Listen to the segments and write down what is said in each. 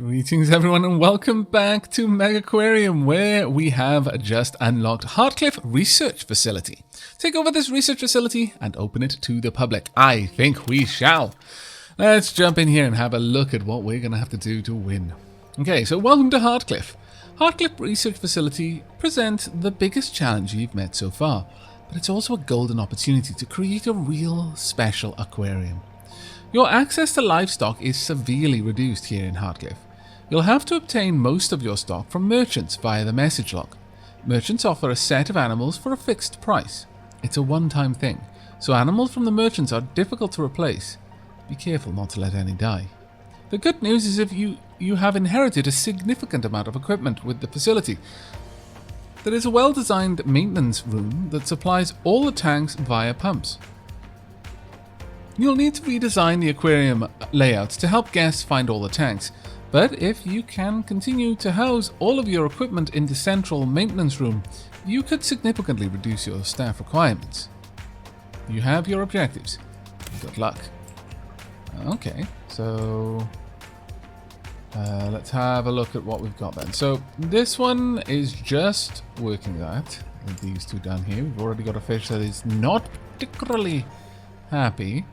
Greetings everyone and welcome back to Megaquarium, where we have just unlocked Heartcliff Research Facility. Take over this research facility and open it to the public. I think we shall. Let's jump in here and have a look at what we're going to have to do to win. Okay, so welcome to Heartcliff. Heartcliff Research Facility presents the biggest challenge you've met so far, but it's also a golden opportunity to create a real special aquarium. Your access to livestock is severely reduced here in Heartcliff. You'll have to obtain most of your stock from merchants via the message log. Merchants offer a set of animals for a fixed price. It's a one-time thing, so animals from the merchants are difficult to replace. Be careful not to let any die. The good news is if you have inherited a significant amount of equipment with the facility. There is a well-designed maintenance room that supplies all the tanks via pumps. You'll need to redesign the aquarium layouts to help guests find all the tanks, but if you can continue to house all of your equipment in the central maintenance room, you could significantly reduce your staff requirements. You have your objectives. Good luck. Okay, so let's have a look at what we've got then. So this one is just working that with these two down here. We've already got a fish that is not particularly happy.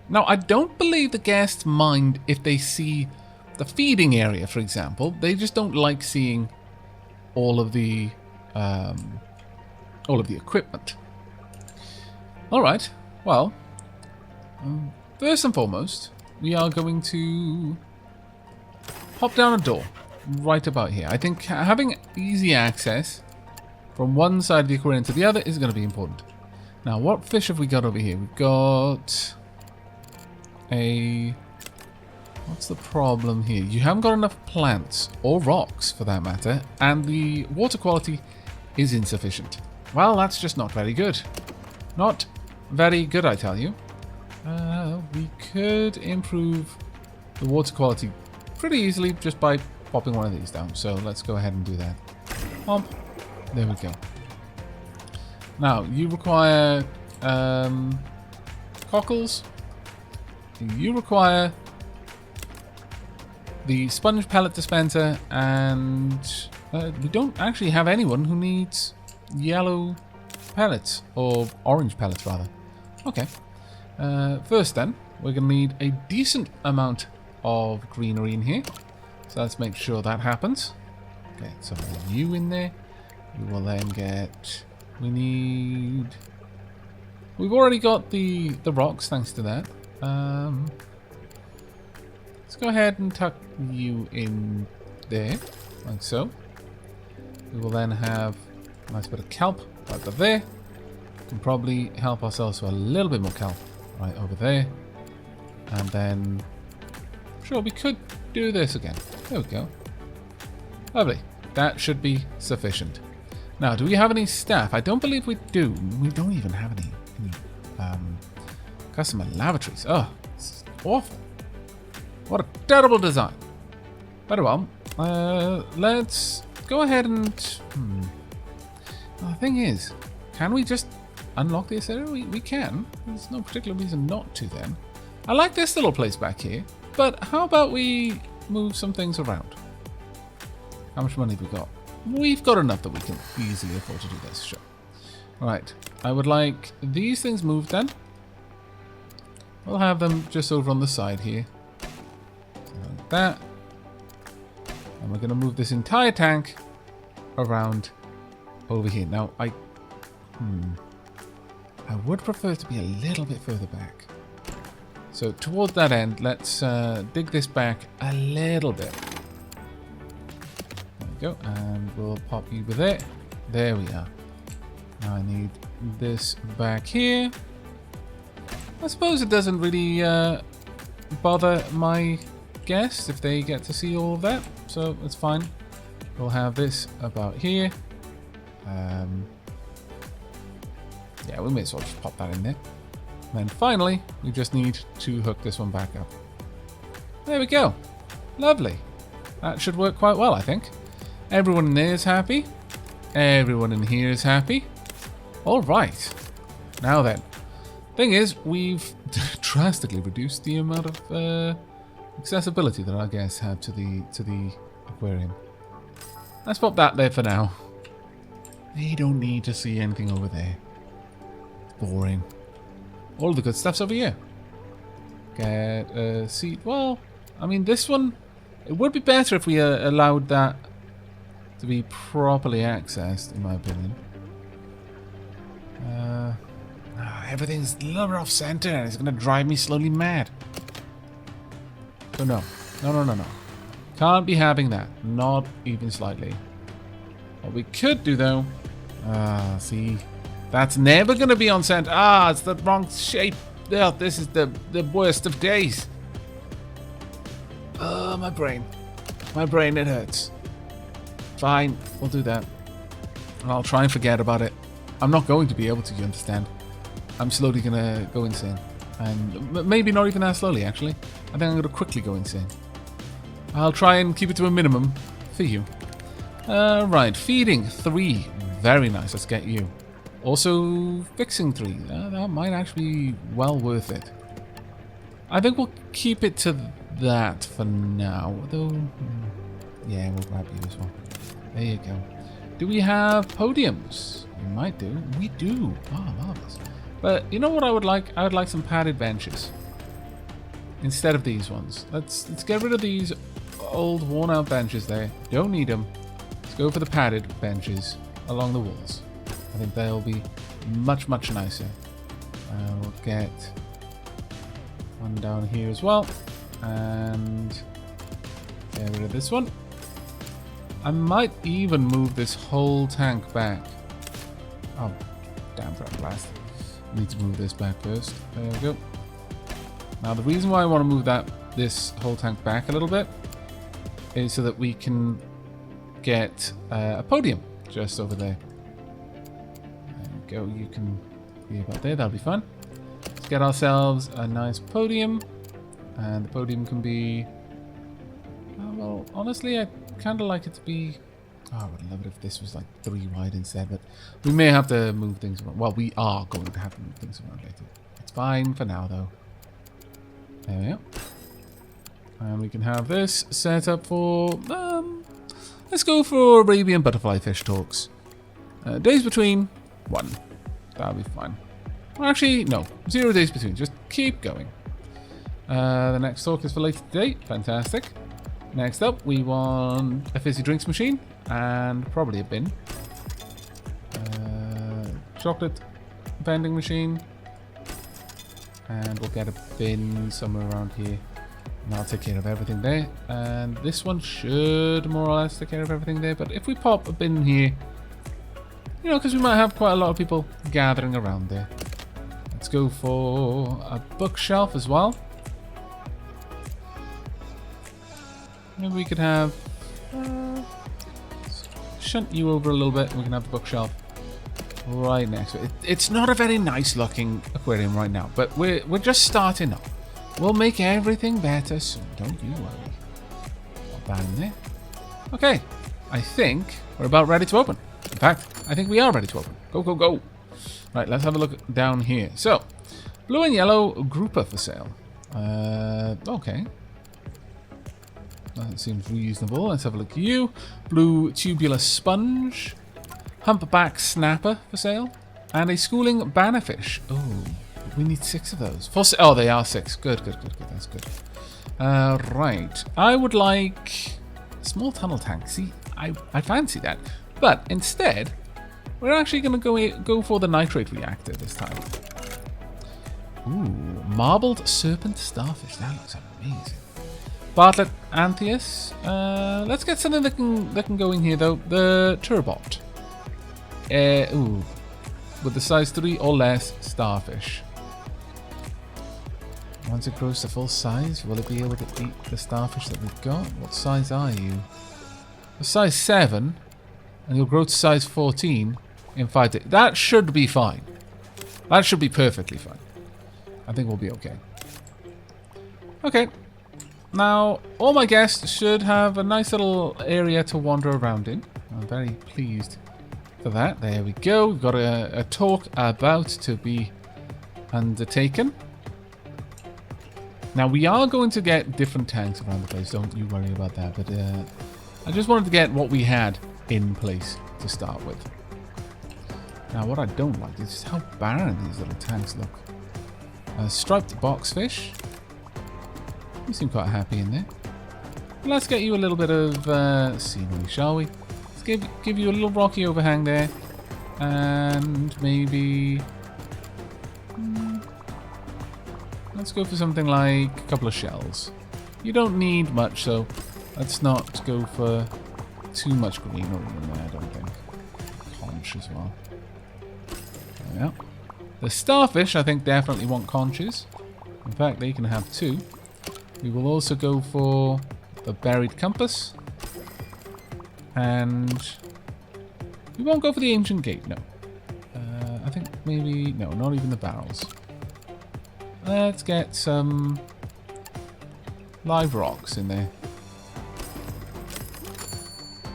Now, I don't believe the guests mind if they see the feeding area, for example. They just don't like seeing all of the equipment. All right. Well, first and foremost, we are going to pop down a door right about here. I think having easy access from one side of the aquarium to the other is going to be important. Now, what fish have we got over here? We've got a... What's the problem here? You haven't got enough plants, or rocks for that matter, and the water quality is insufficient. Well, that's just not very good. Not very good, I tell you. We could improve the water quality pretty easily just by popping one of these down. So let's go ahead and do that. There we go. Now, you require cockles. You require the sponge pellet dispenser, and we don't actually have anyone who needs yellow pellets, or orange pellets rather. Okay. First then, we're going to need a decent amount of greenery in here. So let's make sure that happens. Get some you in there. We will then get... We've already got the rocks, thanks to that. Let's go ahead and tuck you in there, like so. We will then have a nice bit of kelp right over there. We can probably help ourselves to a little bit more kelp right over there. And then, sure, we could do this again. There we go. Lovely. That should be sufficient. Now, do we have any staff? I don't believe we do. We don't even have any customer lavatories. Oh, it's awful. What a terrible design. Very well. Let's go ahead and... Well, the thing is, can we just unlock this area? We can. There's no particular reason not to then. I like this little place back here, but how about we move some things around? How much money have we got? We've got enough that we can easily afford to do this, sure. Right, I would like these things moved then. We'll have them just over on the side here. So like that. And we're going to move this entire tank around over here. Now, I would prefer to be a little bit further back. So towards that end, let's dig this back a little bit. Go, and we'll pop you with it. There we are. Now I need this back here. I suppose it doesn't really bother my guests if they get to see all of that, so it's fine. We'll have this about here. Yeah, we may as well just pop that in there. And then finally, we just need to hook this one back up. There we go. Lovely. That should work quite well, I think. Everyone in there is happy. Everyone in here is happy. All right. Now then. Thing is, we've drastically reduced the amount of accessibility that our guests have to the aquarium. Let's pop that there for now. They don't need to see anything over there. It's boring. All the good stuff's over here. Get a seat. Well, I mean, this one, it would be better if we allowed that to be properly accessed, in my opinion. Everything's a little off center and it's going to drive me slowly mad. So no. No. Can't be having that. Not even slightly. What we could do, though... see... That's never going to be on center. It's the wrong shape. Oh, this is the worst of days. My brain. My brain, it hurts. Fine, we'll do that. I'll try and forget about it. I'm not going to be able to, you understand. I'm slowly going to go insane. And maybe not even that slowly, actually. I think I'm going to quickly go insane. I'll try and keep it to a minimum for you. Right, feeding 3. Very nice, let's get you. Also, fixing 3. That might actually be well worth it. I think we'll keep it to that for now. Though, yeah, we'll grab you as well. There you go. Do we have podiums? We might do. We do. Oh, marvelous. But you know what I would like? I would like some padded benches. Instead of these ones. Let's get rid of these old worn out benches there. Don't need them. Let's go for the padded benches along the walls. I think they'll be much, much nicer. We'll get one down here as well. And get rid of this one. I might even move this whole tank back. Oh, damn for a blast. Need to move this back first. There we go. Now the reason why I want to move this whole tank back a little bit is so that we can get a podium just over there. There we go. You can be about there. That'll be fun. Let's get ourselves a nice podium, and the podium can be. Well, honestly, I kind of like it to be. I would love it if this was like 3 wide instead, but we may have to move things around. Well, we are going to have to move things around later. It's fine for now, though. There we go. And we can have this set up for... let's go for Arabian butterfly fish talks. Days between 1. That'll be fine. Well, actually, no. 0 days between. Just keep going. The next talk is for later today. Fantastic. Next up, we want a fizzy drinks machine. And probably a bin. Chocolate vending machine. And we'll get a bin somewhere around here. And I'll take care of everything there. And this one should more or less take care of everything there. But if we pop a bin here, you know, because we might have quite a lot of people gathering around there. Let's go for a bookshelf as well. Maybe we could have... shunt you over a little bit and we can have the bookshelf right next to it. It's not a very nice looking aquarium right now, but we're just starting up. We'll make everything better soon, don't you worry. Put that in there. Okay, I think we're about ready to open. In fact, I think we are ready to open. Go, go, go. Right, let's have a look down here. So, blue and yellow grouper for sale. Okay. That seems reasonable. Let's have a look at you. Blue tubular sponge. Humpback snapper for sale. And a schooling bannerfish. Oh, we need 6 of those. Oh, they are 6. Good. That's good. Right. I would like a small tunnel tank. See, I fancy that. But instead, we're actually going to go for the nitrate reactor this time. Ooh, marbled serpent starfish. That looks amazing. Bartlett Antheus. Let's get something that can go in here though. The turbot. Ooh, with the size 3 or less starfish. Once it grows to full size, will it be able to eat the starfish that we've got? What size are you? A size 7, and you'll grow to size 14 in 5 days. That should be fine. That should be perfectly fine. I think we'll be okay. Okay. Now, all my guests should have a nice little area to wander around in. I'm very pleased for that. There we go. We've got a talk about to be undertaken. Now, we are going to get different tanks around the place. Don't you worry about that. But I just wanted to get what we had in place to start with. Now, what I don't like is just how barren these little tanks look. Striped boxfish. You seem quite happy in there. Let's get you a little bit of scenery, shall we? Let's give you a little rocky overhang there. And maybe... let's go for something like a couple of shells. You don't need much, so let's not go for too much greenery in there, I don't think. Conch as well. There we are. The starfish, I think, definitely want conches. In fact, they can have 2. We will also go for the buried compass. And we won't go for the ancient gate, no. I think maybe... no, not even the barrels. Let's get some live rocks in there.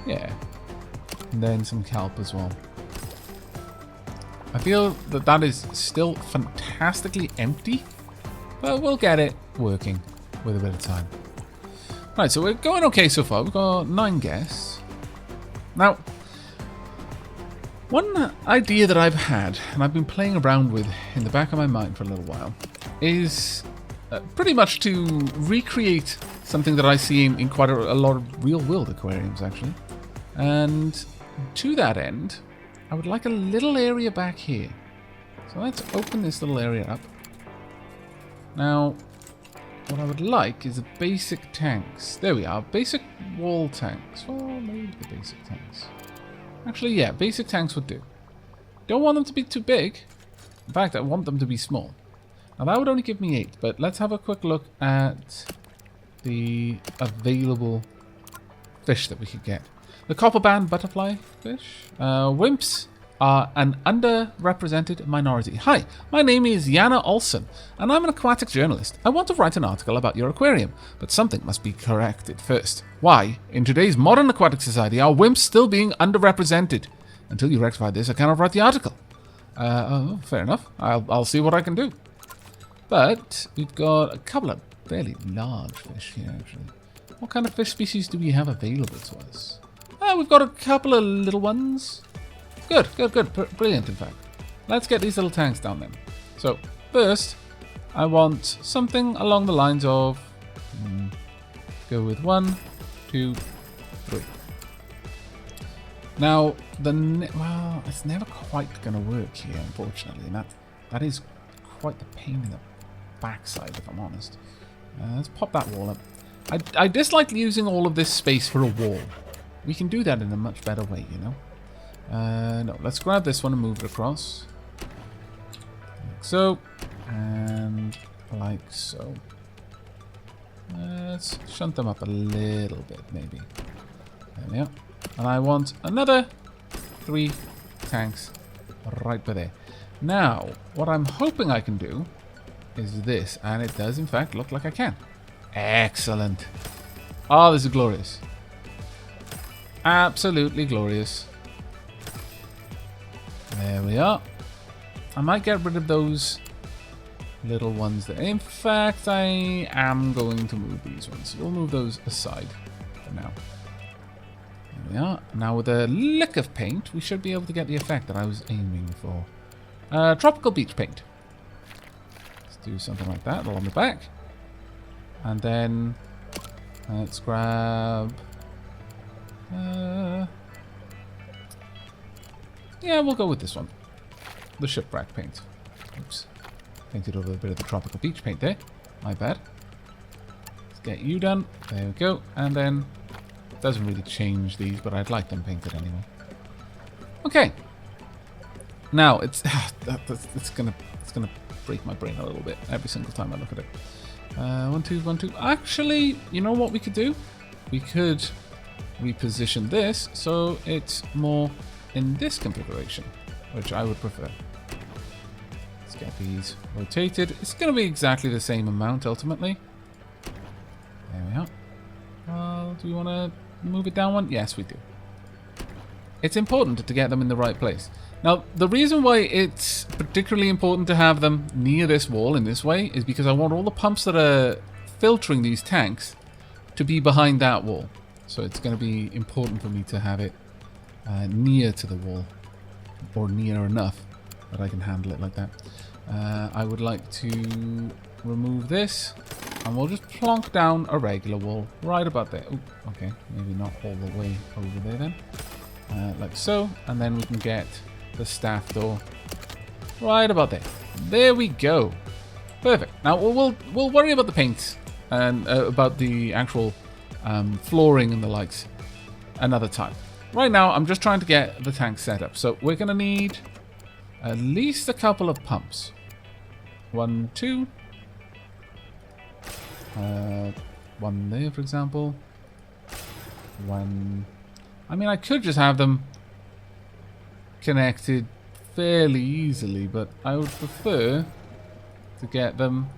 Yeah. And then some kelp as well. I feel that that is still fantastically empty, but we'll get it working with a bit of time. Right, so we're going okay so far. We've got 9 guests. Now, one idea that I've had, and I've been playing around with in the back of my mind for a little while, is pretty much to recreate something that I see in quite a lot of real-world aquariums, actually. And to that end, I would like a little area back here. So let's open this little area up. Now, what I would like is the basic tanks. There we are, basic wall tanks. Well, maybe the basic tanks. Actually, yeah, basic tanks would do. Don't want them to be too big. In fact, I want them to be small. Now, that would only give me 8, but let's have a quick look at the available fish that we could get. The copper band butterfly fish. Wimps are an underrepresented minority. Hi, my name is Jana Olsen, and I'm an aquatic journalist. I want to write an article about your aquarium, but something must be corrected first. Why, in today's modern aquatic society, are wimps still being underrepresented? Until you rectify this, I cannot write the article. Oh, fair enough. I'll see what I can do. But we've got a couple of fairly large fish here, actually. What kind of fish species do we have available to us? We've got a couple of little ones. Good. Brilliant, in fact. Let's get these little tanks down then. So, first, I want something along the lines of... go with 1, 2, 3. Now, well, it's never quite going to work here, unfortunately. And that is quite the pain in the backside, if I'm honest. Let's pop that wall up. I dislike using all of this space for a wall. We can do that in a much better way, you know. No, let's grab this one and move it across. Like so. And like so. Let's shunt them up a little bit, maybe. There we are. And I want another 3 tanks right by there. Now, what I'm hoping I can do is this. And it does, in fact, look like I can. Excellent. Oh, this is glorious. Absolutely glorious. There we are. I might get rid of those little ones there. In fact, I am going to move these ones. We'll move those aside for now. There we are. Now with a lick of paint, we should be able to get the effect that I was aiming for. Tropical beach paint. Let's do something like that along the back. And then let's grab... yeah, we'll go with this one. The shipwreck paint. Oops. Painted over a bit of the tropical beach paint there. My bad. Let's get you done. There we go. And then it doesn't really change these, but I'd like them painted anyway. Okay. Now it's gonna break my brain a little bit every single time I look at it. 1, 2, 1, 2. Actually, you know what we could do? We could reposition this so it's more in this configuration, which I would prefer. Let's get these rotated. It's going to be exactly the same amount ultimately. There we are. Do we want to move it down one? Yes, we do. it's important to get them in the right place. Now, the reason why it's particularly important to have them near this wall in this way is because I want all the pumps that are filtering these tanks to be behind that wall. So it's going to be important for me to have it near to the wall, or near enough that I can handle it like that. I would like to remove this, and we'll just plonk down a regular wall right about there. Ooh, okay, maybe not all the way over there then. Like so, and then we can get the staff door right about there. There we go. Perfect. Now we'll worry about the paint and about the actual flooring and the likes another time. Right now, I'm just trying to get the tank set up. So we're going to need at least a couple of pumps. 1, 2. One there, for example. One. I mean, I could just have them connected fairly easily, but I would prefer to get them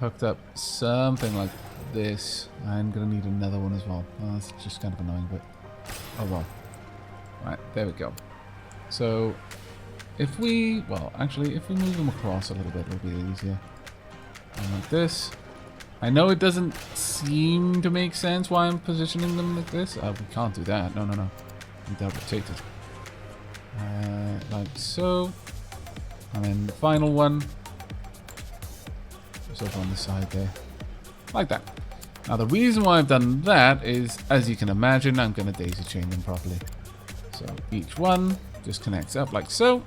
hooked up something like this. I'm going to need another one as well. Oh, that's just kind of annoying, but oh well. Right, there we go. So if we, well, actually, if we move them across a little bit, it'll be easier. And like this. I know it doesn't seem to make sense why I'm positioning them like this. We can't do that. No, no, no. They're rotated. Like so. And then the final one is over on the side there. Like that. Now the reason why I've done that is, as you can imagine, I'm going to daisy chain them properly. So each one just connects up like so.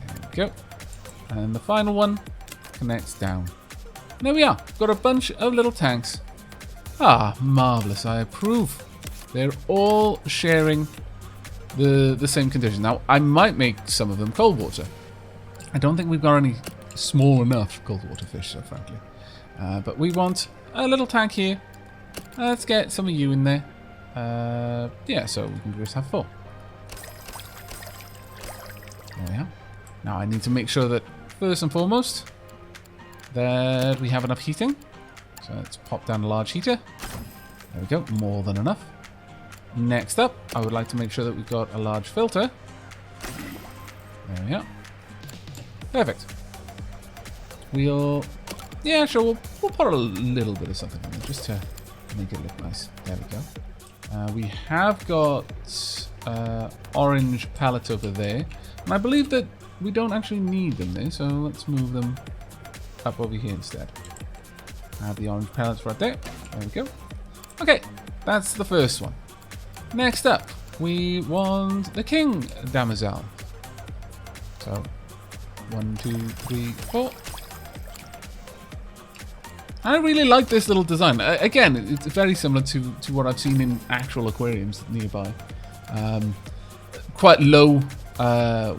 There we go. And the final one connects down. And there we are. Got a bunch of little tanks. Ah, marvelous. I approve. They're all sharing the same conditions. Now, I might make some of them cold water. I don't think we've got any small enough cold water fish, so frankly. But we want a little tank here. Let's get some of you in there. Yeah, so we can just have 4. There we are. Now I need to make sure that, first and foremost, that we have enough heating. So let's pop down a large heater. There we go, more than enough. Next up, I would like to make sure that we've got a large filter. There we are. Perfect. We'll... Yeah, sure, we'll put a little bit of something on there just to make it look nice. There we go. We have got orange pallets over there. And I believe that we don't actually need them there, so let's move them up over here instead. I have the orange pallets right there. There we go. Okay, that's the first one. Next up, we want the king damosel. So, 1, 2, 3, 4. I really like this little design. Again, it's very similar to what I've seen in actual aquariums nearby. Quite low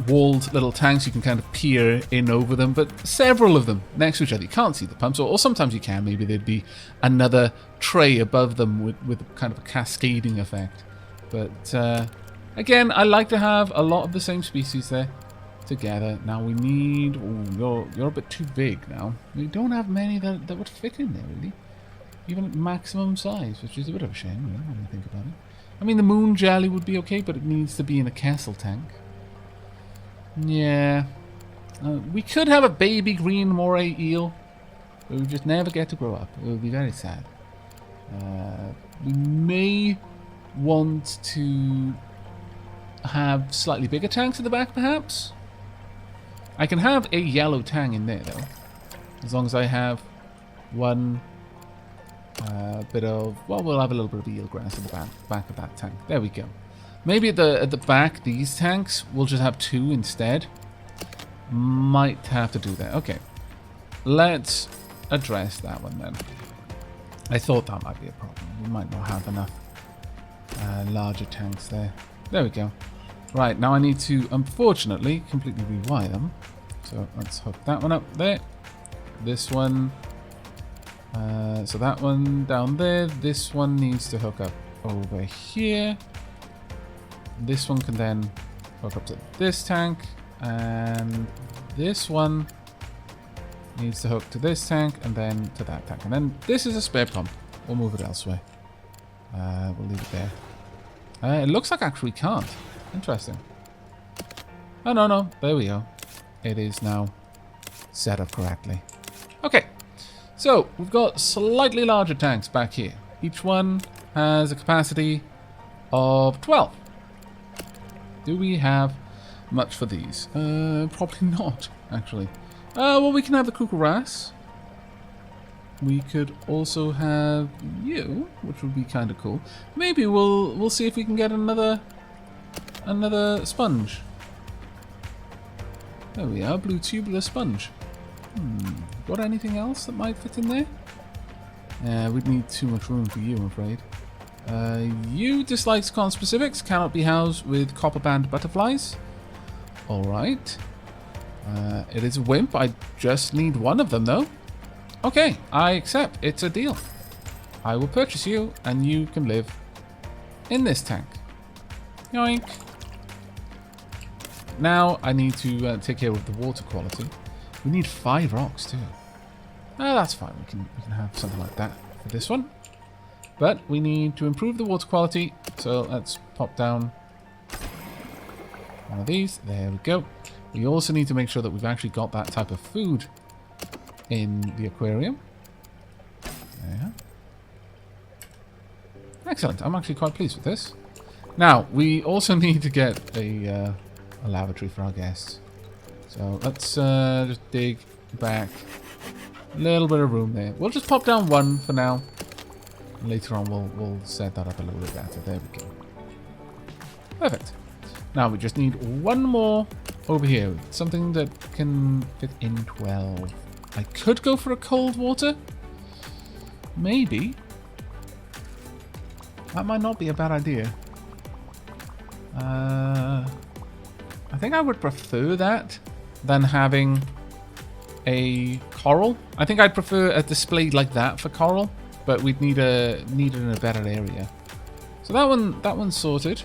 walled little tanks. You can kind of peer in over them, but several of them next to each other. You can't see the pumps, or sometimes you can. Maybe there'd be another tray above them with kind of a cascading effect. But again, I like to have a lot of the same species there together. Now we need... Ooh, you're a bit too big now. We don't have many that would fit in there, really. Even at maximum size, which is a bit of a shame, really, when you think about it. I mean, the moon jelly would be okay, but it needs to be in a castle tank. Yeah. We could have a baby green moray eel, but we just never get to grow up. It would be very sad. We may want to have slightly bigger tanks at the back, perhaps. I can have a yellow tang in there, though. As long as I have one bit of... Well, we'll have a little bit of eelgrass in the back of that tank. There we go. Maybe at the back, these tanks, we'll just have 2 instead. Might have to do that. Okay. Let's address that one then. I thought that might be a problem. We might not have enough larger tanks there. There we go. Right, now I need to, unfortunately, completely rewire them. So let's hook that one up there. This one. So that one down there. This one needs to hook up over here. This one can then hook up to this tank. And this one needs to hook to this tank and then to that tank. And then this is a spare pump. We'll move it elsewhere. We'll leave it there. It looks like actually we can't. Interesting. Oh, no, no. There we go. It is now set up correctly. Okay. So, we've got slightly larger tanks back here. Each one has a capacity of 12. Do we have much for these? Probably not, actually. Well, we can have the Kukuras. We could also have you, which would be kind of cool. Maybe we'll see if we can get another sponge. There we are, blue tubular sponge. Got anything else that might fit in there? We'd need too much room for you, I'm afraid. You dislikes conspecifics, cannot be housed with copper band butterflies. Alright. It is a wimp, I just need one of them though. Okay, I accept, it's a deal. I will purchase you, and you can live in this tank. Yoink. Now I need to take care of the water quality. We need 5 rocks too. That's fine, we can have something like that for this one. But we need to improve the water quality, so let's pop down one of these. There we go. We also need to make sure that we've actually got that type of food in the aquarium. There. Excellent. I'm actually quite pleased with this. Now, we also need to get a lavatory for our guests. So let's just dig back a little bit of room there. We'll just pop down one for now. Later on, we'll set that up a little bit better. There we go. Perfect. Now we just need one more over here. Something that can fit in 12. I could go for a cold water. Maybe. That might not be a bad idea. I think I would prefer that than having a coral. I think I'd prefer a display like that for coral, but we'd need it in a better area. So that one's sorted.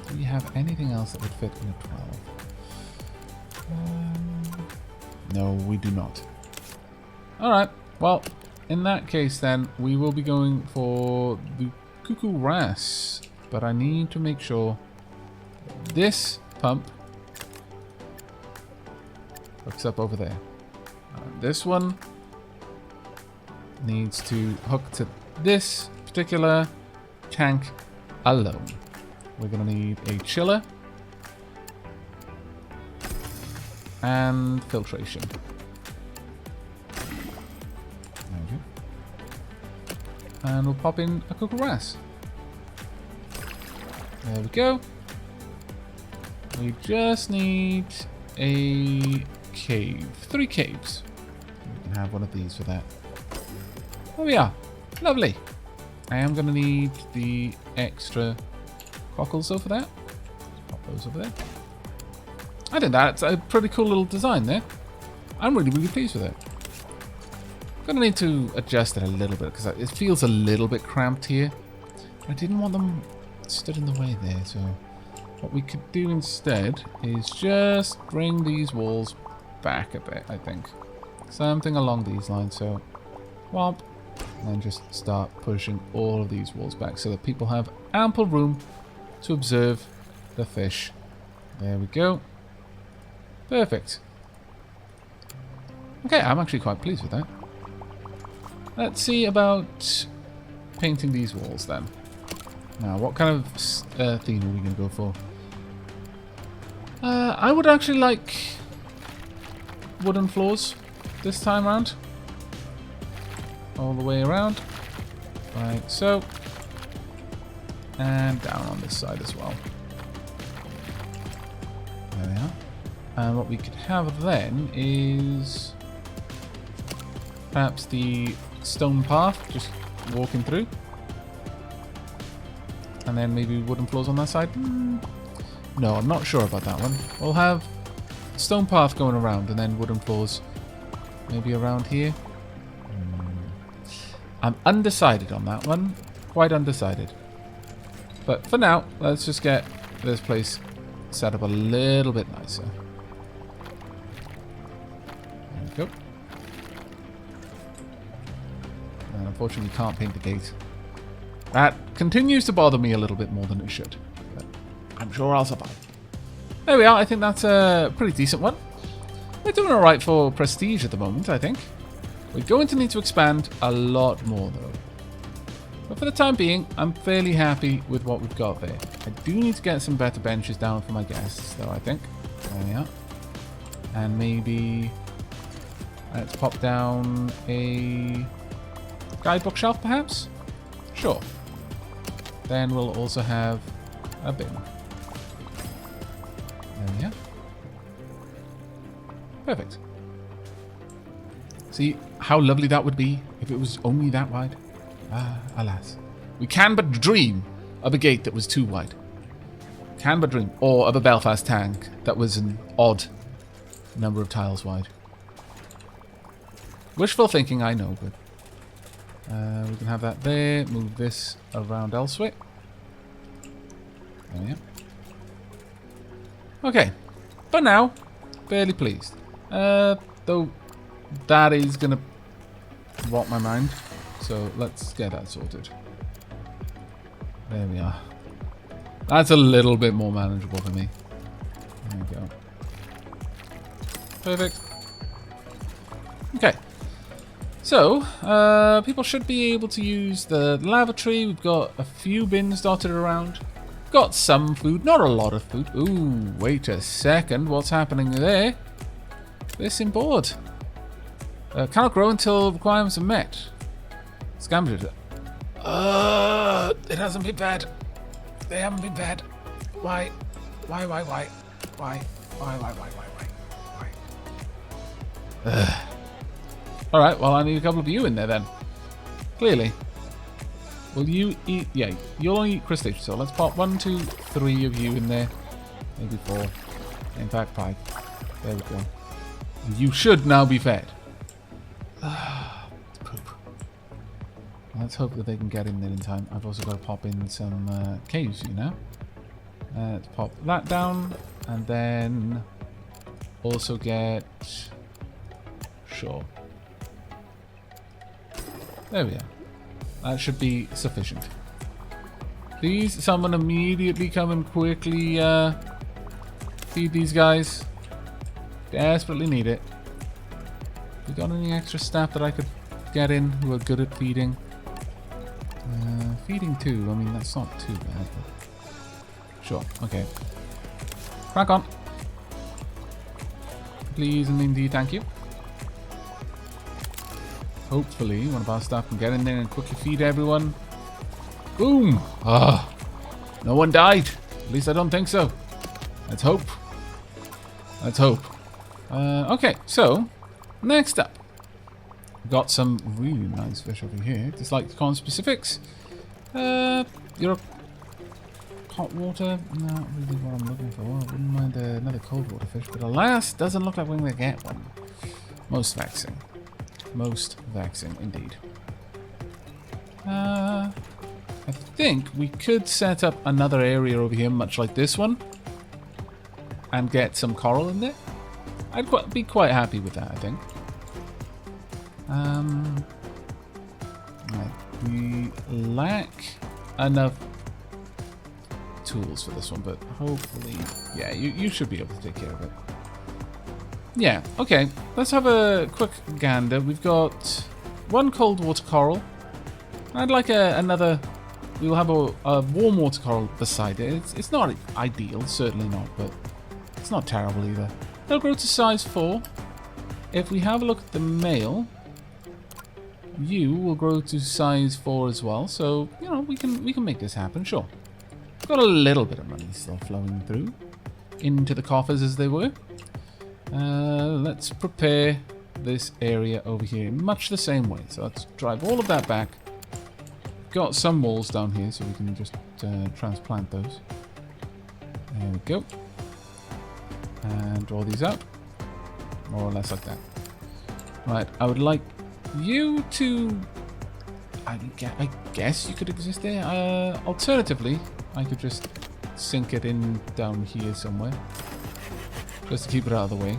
Do we have anything else that would fit in a 12? No, we do not. Alright, well, in that case then, we will be going for the Kukuras. But I need to make sure this pump hooks up over there. This one needs to hook to this particular tank alone. We're going to need a chiller and filtration. There we go. And we'll pop in a Kukuras. There we go. We just need a cave. 3 caves. We can have one of these for that. There we are. Lovely. I am going to need the extra cockles over there. Pop those over there. I think that's a pretty cool little design there. I'm really, really pleased with it. Gonna need to adjust it a little bit because it feels a little bit cramped here. I didn't want them stood in the way there, so what we could do instead is just bring these walls back a bit, I think. Something along these lines, so whomp, and then just start pushing all of these walls back so that people have ample room to observe the fish. There we go. Perfect. Okay, I'm actually quite pleased with that. Let's see about painting these walls then. Now, what kind of theme are we going to go for? I would actually like wooden floors this time around. All the way around. Like so. And down on this side as well. There we are. And what we could have then is perhaps the stone path, just walking through. And then maybe wooden floors on that side. No, I'm not sure about that one. We'll have stone path going around and then wooden floors maybe around here. I'm undecided on that one. Quite undecided. But for now, let's just get this place set up a little bit nicer. There we go. And unfortunately, you can't paint the gate. That continues to bother me a little bit more than it should. But I'm sure I'll survive. There we are. I think that's a pretty decent one. We're doing alright for prestige at the moment, I think. We're going to need to expand a lot more, though. But for the time being, I'm fairly happy with what we've got there. I do need to get some better benches down for my guests, though, I think. There we are. And maybe... let's pop down a guidebook shelf, perhaps? Sure. Then we'll also have a bin. There we are. Perfect. See how lovely that would be if it was only that wide? Ah, alas. We can but dream of a gate that was too wide. Can but dream. Or of a Belfast tank that was an odd number of tiles wide. Wishful thinking, I know, but... we can have that there. Move this around elsewhere. There we are. Okay. For now, fairly pleased. Though that is going to rot my mind. So let's get that sorted. There we are. That's a little bit more manageable for me. There we go. Perfect. Okay. So, people should be able to use the lavatory. We've got a few bins dotted around. Got some food, not a lot of food. Ooh, wait a second. What's happening there? This in board. Cannot grow until requirements are met. Scammed it. It hasn't been fed. They haven't been fed. Why? Why? Alright, well I need a couple of you in there then. Clearly. Will you eat? Yeah, you'll only eat crustaceans, so let's pop 1, 2, 3 of you in there. Maybe 4. In fact, 5. There we go. You should now be fed. Poop. Let's hope that they can get in there in time. I've also got to pop in some caves, you know. Let's pop that down, and then also get... Sure. There we are. That should be sufficient. Please, someone immediately come and quickly feed these guys. Desperately need it. We got any extra staff that I could get in who are good at feeding? Feeding 2, I mean, that's not too bad. But... Sure, okay. Crack on. Please and indeed, thank you. Hopefully, one of our staff can get in there and quickly feed everyone. Boom! Ah, no one died. At least I don't think so. Let's hope. Let's hope. Okay, so next up, we've got some really nice fish over here. Just like the specifics. You're hot water. Not really what I'm looking for. I wouldn't mind another cold water fish, but alas, doesn't look like we're going to get one. Most vexing. Most vexing indeed. I think we could set up another area over here, much like this one, and get some coral in there. I'd be quite happy with that, I think. Right. We lack enough tools for this one, but hopefully, yeah, you should be able to take care of it. Yeah, okay. Let's have a quick gander. We've got one cold water coral. I'd like another... We'll have a warm water coral beside it. It's not ideal, certainly not, but it's not terrible either. They'll grow to size 4. If we have a look at the male, you will grow to size 4 as well. So, you know, we can make this happen, sure. Got a little bit of money still flowing through into the coffers as they were. Let's prepare this area over here in much the same way. So let's drive all of that back. Got some walls down here, so we can just transplant those. There we go. And draw these out. More or less like that. Right, I would like you to... I guess you could exist there. Alternatively, I could just sink it in down here somewhere. Just to keep it out of the way.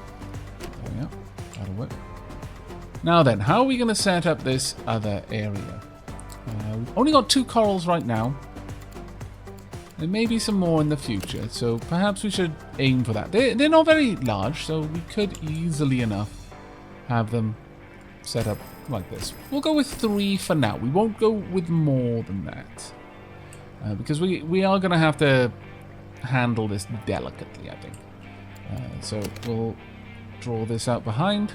There we go. That'll work. Now then, how are we going to set up this other area? We've only got 2 corals right now. There may be some more in the future, so perhaps we should aim for that. They're not very large, so we could easily enough have them set up like this. We'll go with 3 for now. We won't go with more than that. Because we are going to have to handle this delicately, I think. So we'll draw this out behind.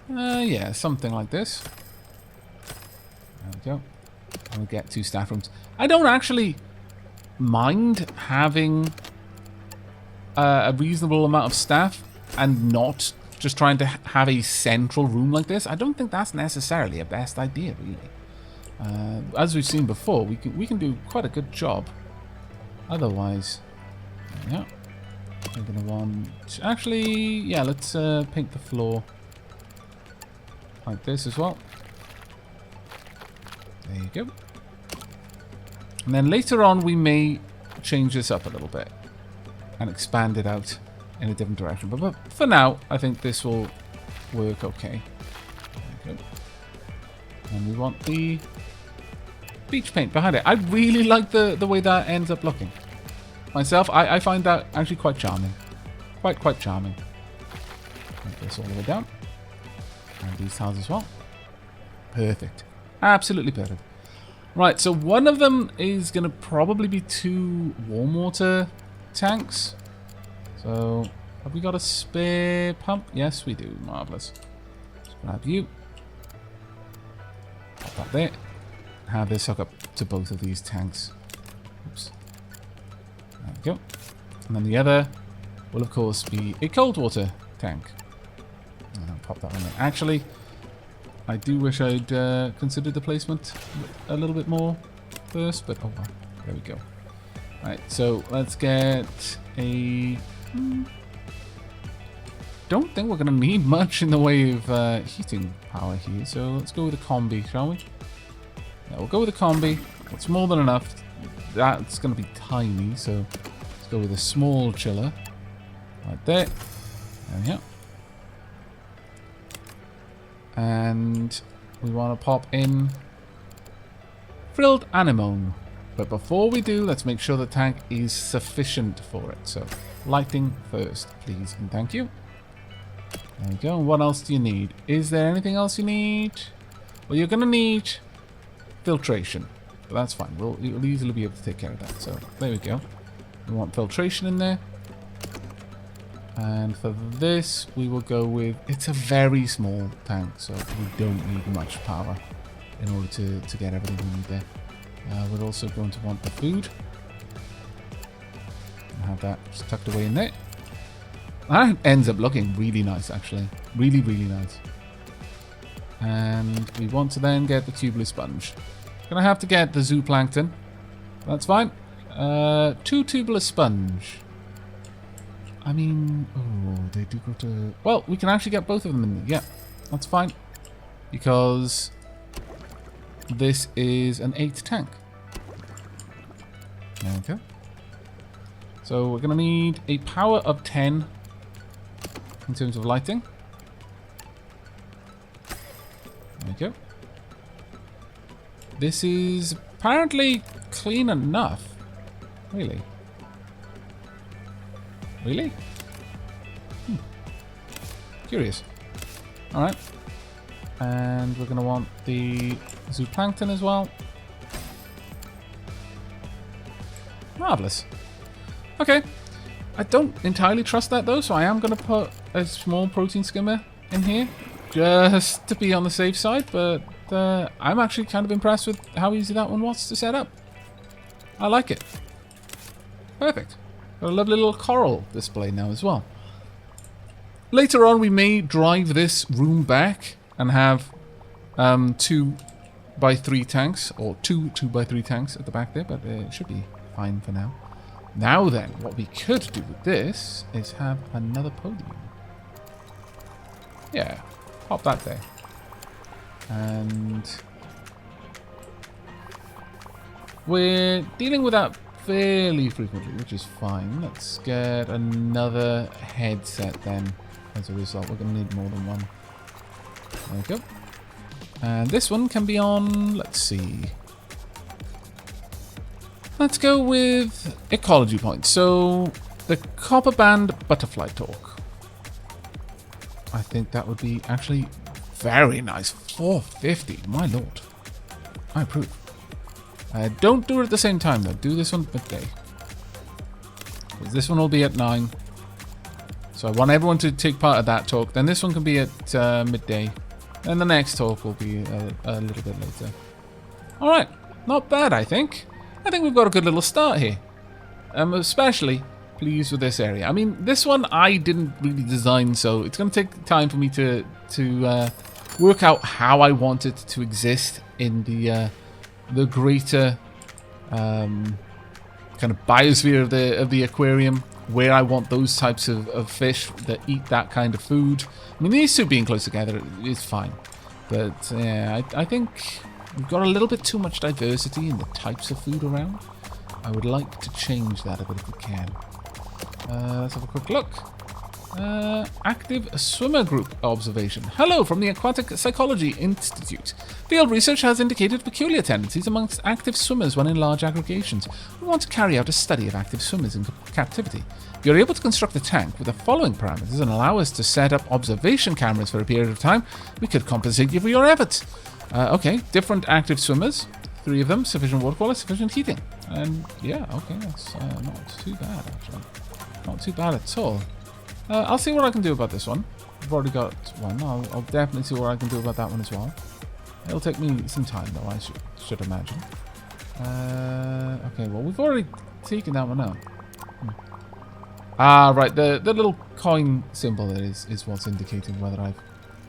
Yeah, something like this. There we go. And we'll get 2 staff rooms. I don't actually mind having a reasonable amount of staff and not just trying to have a central room like this. I don't think that's necessarily a best idea, really. As we've seen before, we can do quite a good job. Otherwise, yeah, we're gonna want actually, yeah, let's paint the floor like this as well. There you go. And then later on, we may change this up a little bit and expand it out in a different direction. But for now, I think this will work okay. There you go. And we want the beach paint behind it. I really like the way that ends up looking. Myself, I find that actually quite charming. Quite charming. Make this all the way down. And these tiles as well. Perfect. Absolutely perfect. Right, so one of them is going to probably be 2 warm water tanks. So, have we got a spare pump? Yes, we do. Marvellous. Let's grab you. Pop that there. Have this hook up to both of these tanks. Oops. There we go. And then the other will, of course, be a cold water tank. And I'll pop that on there. Actually, I do wish I'd considered the placement a little bit more first, but oh well. There we go. Right, so let's get a... Don't think we're going to need much in the way of heating power here, so let's go with a combi, shall we? Yeah, we'll go with a combi. It's more than enough. That's going to be tiny, so let's go with a small chiller. Right there. There we go. And we want to pop in frilled anemone. But before we do, let's make sure the tank is sufficient for it. So lighting first, please, and thank you. There we go. And what else do you need? Is there anything else you need? Well, you're going to need filtration. But that's fine. You'll easily be able to take care of that. So there we go. We want filtration in there. And for this, we will go with... It's a very small tank, so we don't need much power in order to get everything we need there. We're also going to want the food. And have that just tucked away in there. That ends up looking really nice, actually. Really, really nice. And we want to then get the tubular sponge. Gonna have to get the zooplankton. That's fine. 2 tubular sponge. I mean, oh, they do go to... Well, we can actually get both of them in there. Yeah, that's fine. Because this is an 8 tank. There we go. So we're going to need a power of 10 in terms of lighting. There we go. This is apparently clean enough. Really? Really? Curious. Alright. And we're going to want the zooplankton as well. Marvellous. Okay. I don't entirely trust that though, so I am going to put a small protein skimmer in here. Just to be on the safe side, but I'm actually kind of impressed with how easy that one was to set up. I like it. Perfect. Got a lovely little coral display now as well. Later on, we may drive this room back and have 2x3 tanks, or two 2x3 tanks at the back there, but it should be fine for now. Now then, what we could do with this is have another podium. Yeah, pop that there. And we're dealing with that fairly frequently, which is fine. Let's get another headset then. As a result, we're going to need more than one. There we go. And this one can be on, let's see. Let's go with ecology points. So the copper band butterfly talk. I think that would be actually very nice. 450, my lord. I approve. Don't do it at the same time though. Do this one midday. Because this one will be at 9. So I want everyone to take part of that talk. Then this one can be at midday. And the next talk will be a little bit later. Alright, not bad I think. I think we've got a good little start here. I'm especially pleased with this area. I mean, this one I didn't really design, so it's going to take time for me to work out how I want it to exist in the greater kind of biosphere of the aquarium, where I want those types of fish that eat that kind of food. I mean, these two being close together is fine. But yeah, I think we've got a little bit too much diversity in the types of food around. I would like to change that a bit if we can. Let's have a quick look. Active swimmer group observation. Hello from the Aquatic Psychology Institute. Field research has indicated peculiar tendencies amongst active swimmers when in large aggregations. We want to carry out a study of active swimmers in captivity. If you're able to construct a tank with the following parameters and allow us to set up observation cameras for a period of time, we could compensate you for your efforts. Okay, different active swimmers. 3 of them, sufficient water quality, sufficient heating. And yeah, okay, that's not too bad actually. Not too bad at all. I'll see what I can do about this one. I've already got one. I'll definitely see what I can do about that one as well. It'll take me some time though, I should imagine. Okay, well we've already taken that one out. Ah, right, the little coin symbol there is what's indicating whether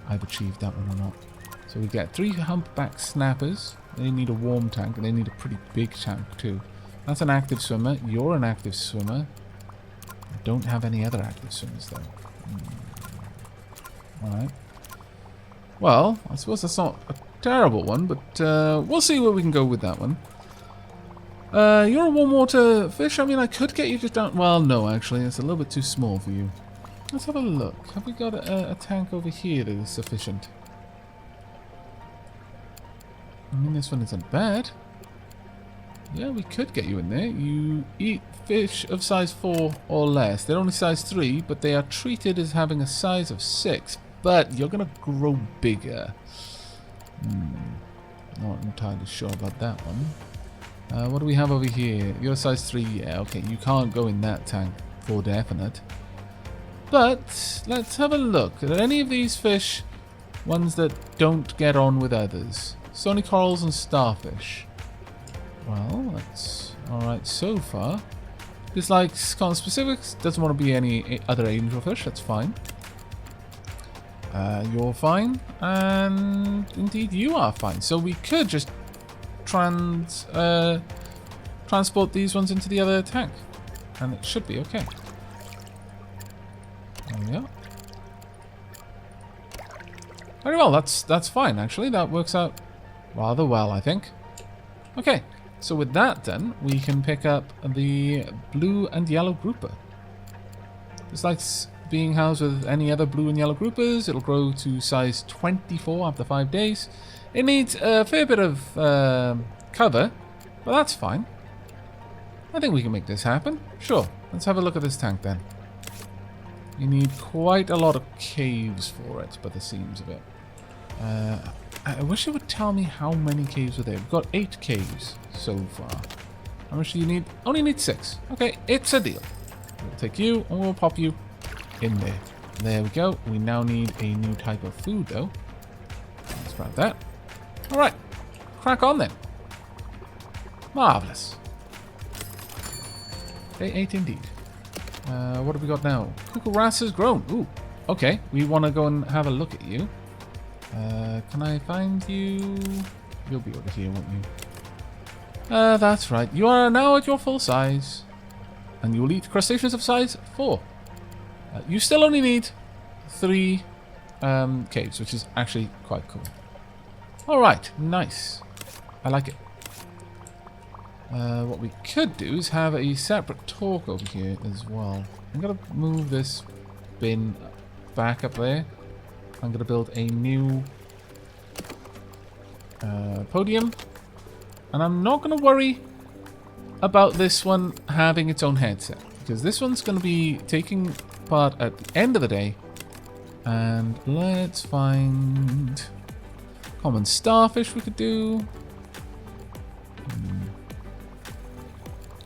I've achieved that one or not. So we get 3 humpback snappers. They need a warm tank, and they need a pretty big tank too. That's an active swimmer. You're an active swimmer. I don't have any other active swimmers though. Alright. Well, I suppose that's not a terrible one, but we'll see where we can go with that one. You're a warm water fish. I mean, I could get you just down... Well, no, actually. It's a little bit too small for you. Let's have a look. Have we got a tank over here that is sufficient? I mean, this one isn't bad. Yeah, we could get you in there. You eat fish of size 4 or less. They're only size 3, but they are treated as having a size of 6. But you're going to grow bigger. Not entirely sure about that one. What do we have over here? You're size 3. Yeah, okay. You can't go in that tank for definite. But let's have a look. Are any of these fish ones that don't get on with others? Stony corals and starfish. Well, that's alright so far. Dislikes conspecifics. Doesn't want to be any other angelfish. That's fine. You're fine. And indeed you are fine. So we could just transport these ones into the other tank. And it should be okay. There we go. Very well. That's fine actually. That works out rather well, I think. Okay. So with that done, we can pick up the blue and yellow grouper. Just like being housed with any other blue and yellow groupers, it'll grow to size 24 after 5 days. It needs a fair bit of cover, but that's fine. I think we can make this happen. Sure, let's have a look at this tank then. You need quite a lot of caves for it, by the seams of it. I wish it would tell me how many caves are there. We've got 8 caves so far. How much do you need? Only need 6. Okay, it's a deal. We'll take you and we'll pop you in there. There we go. We now need a new type of food though. Let's grab that. Alright, crack on then. Marvellous. Day 8 indeed. What have we got now? Cucarass has grown. Ooh, okay. We want to go and have a look at you. Can I find you? You'll be over here, won't you? That's right. You are now at your full size. And you will eat crustaceans of size 4. You still only need 3 caves, which is actually quite cool. Alright, nice. I like it. What we could do is have a separate talk over here as well. I'm going to move this bin back up there. I'm going to build a new podium. And I'm not going to worry about this one having its own headset, because this one's going to be taking part at the end of the day. And let's find common starfish we could do.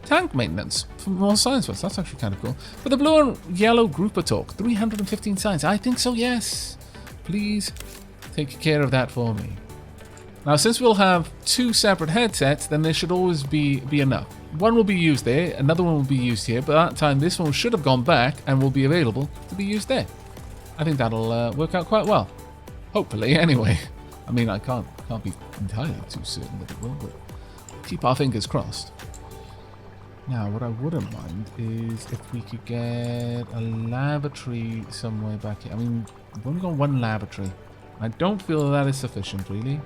Tank maintenance for more science ones. That's actually kind of cool. For the blue and yellow grouper talk, 315 science. I think so, yes. Please take care of that for me. Now, since we'll have 2 separate headsets, then there should always be enough. One will be used there, another one will be used here, but that time this one should have gone back and will be available to be used there. I think that'll work out quite well. Hopefully, anyway. I mean, I can't be entirely too certain that it will, but keep our fingers crossed. Now, what I wouldn't mind is if we could get a lavatory somewhere back here. I mean, we've only got 1 lavatory. I don't feel that is sufficient, really.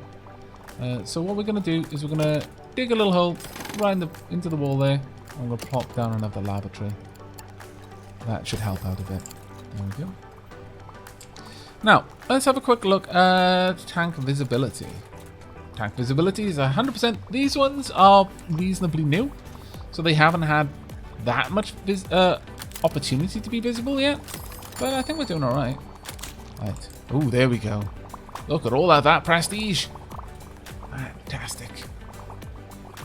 So what we're going to do is we're going to dig a little hole right into the wall there. And we'll plop down another lavatory. That should help out a bit. There we go. Now, let's have a quick look at tank visibility. Tank visibility is 100%. These ones are reasonably new. So they haven't had that much opportunity to be visible yet. But I think we're doing alright. Right. Oh, there we go. Look at all of that prestige. Fantastic.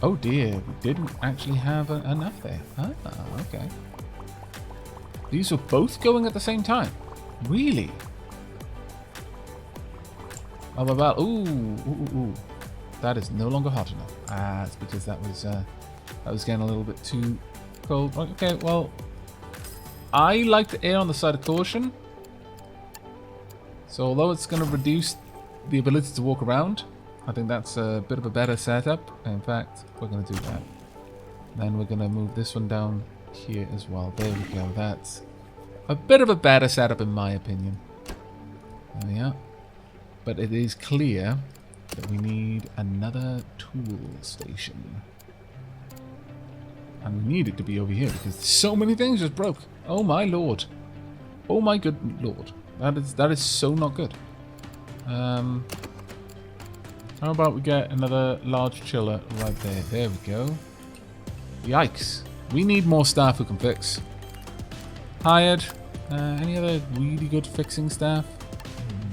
Oh dear, we didn't actually have enough there. Ah, okay. These were both going at the same time. Really? Oh, well, ooh. That is no longer hot enough. Ah, it's because that was getting a little bit too cold. Okay, well, I like to err on the side of caution. So although it's going to reduce the ability to walk around, I think that's a bit of a better setup. In fact, we're going to do that. Then we're going to move this one down here as well. There we go. That's a bit of a better setup in my opinion. There we are. But it is clear that we need another tool station. And we need it to be over here because so many things just broke. Oh my lord. Oh my good lord. That is so not good. How about we get another large chiller right there. There we go. Yikes. We need more staff who can fix. Hired. Any other really good fixing staff?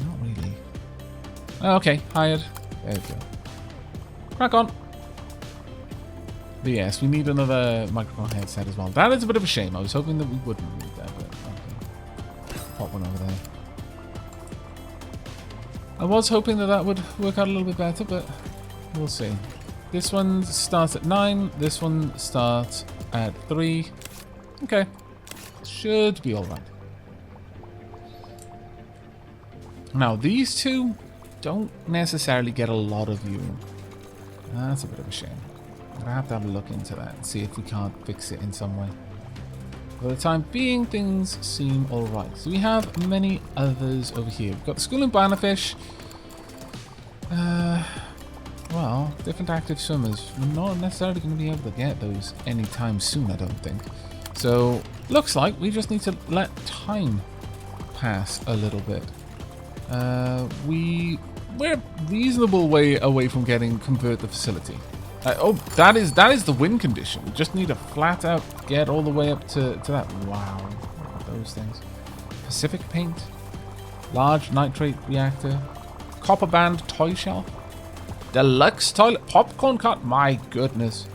Not really. Okay, hired. There we go. Crack on. But yes, we need another microphone headset as well. That is a bit of a shame. I was hoping that we wouldn't need that, but okay. Pop one over there. I was hoping that would work out a little bit better, but we'll see. This one starts at 9. This one starts at 3. Okay. Should be alright. Now, these two don't necessarily get a lot of viewing. That's a bit of a shame. I'm going to have a look into that and see if we can't fix it in some way. For the time being, things seem alright. So we have many others over here. We've got the school in Bannerfish. Well, different active swimmers. We're not necessarily going to be able to get those anytime soon, I don't think. So, looks like we just need to let time pass a little bit. We're a reasonable way away from getting convert the facility. Oh, that is the win condition. We just need to flat out get all the way up to that. Wow, look at those things. Pacific paint, large nitrate reactor, copper band toy shelf, deluxe toilet, popcorn cart. My goodness,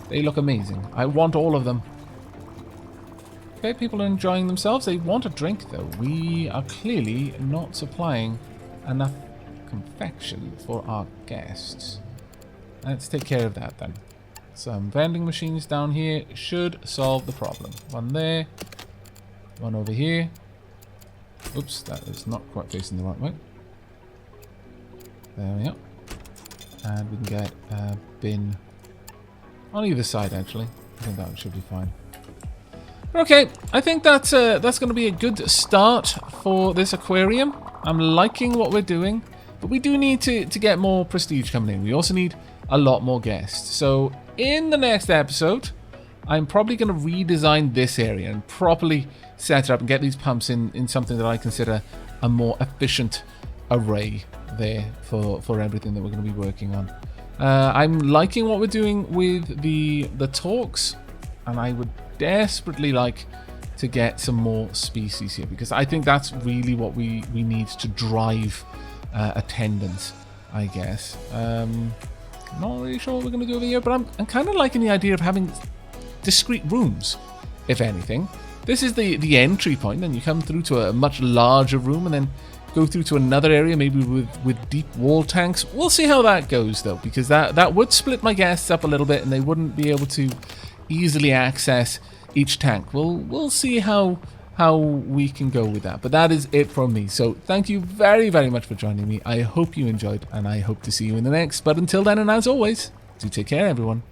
they look amazing. I want all of them. Okay, people are enjoying themselves. They want a drink though. We are clearly not supplying enough confection for our guests. Let's take care of that then. Some vending machines down here should solve the problem. One there, one over here. Oops, that is not quite facing the right way. There we go. And we can get a bin on either side actually. I think that should be fine. Okay, I think that's going to be a good start for this aquarium. I'm liking what we're doing, but we do need to get more prestige coming in. We also need a lot more guests. So in the next episode, I'm probably going to redesign this area and properly set it up and get these pumps in something that I consider a more efficient array there for everything that we're going to be working on. I'm liking what we're doing with the talks, and I would desperately like to get some more species here, because I think that's really what we need to drive attendance, I guess. Not really sure what we're going to do over here, but I'm kind of liking the idea of having discrete rooms, if anything. This is the entry point, and you come through to a much larger room and then go through to another area, maybe with deep wall tanks. We'll see how that goes, though, because that would split my guests up a little bit, and they wouldn't be able to easily access each tank. We'll see how we can go with that. But that is it from me. So thank you very, very much for joining me. I hope you enjoyed, and I hope to see you in the next. But until then, and as always, do take care, everyone.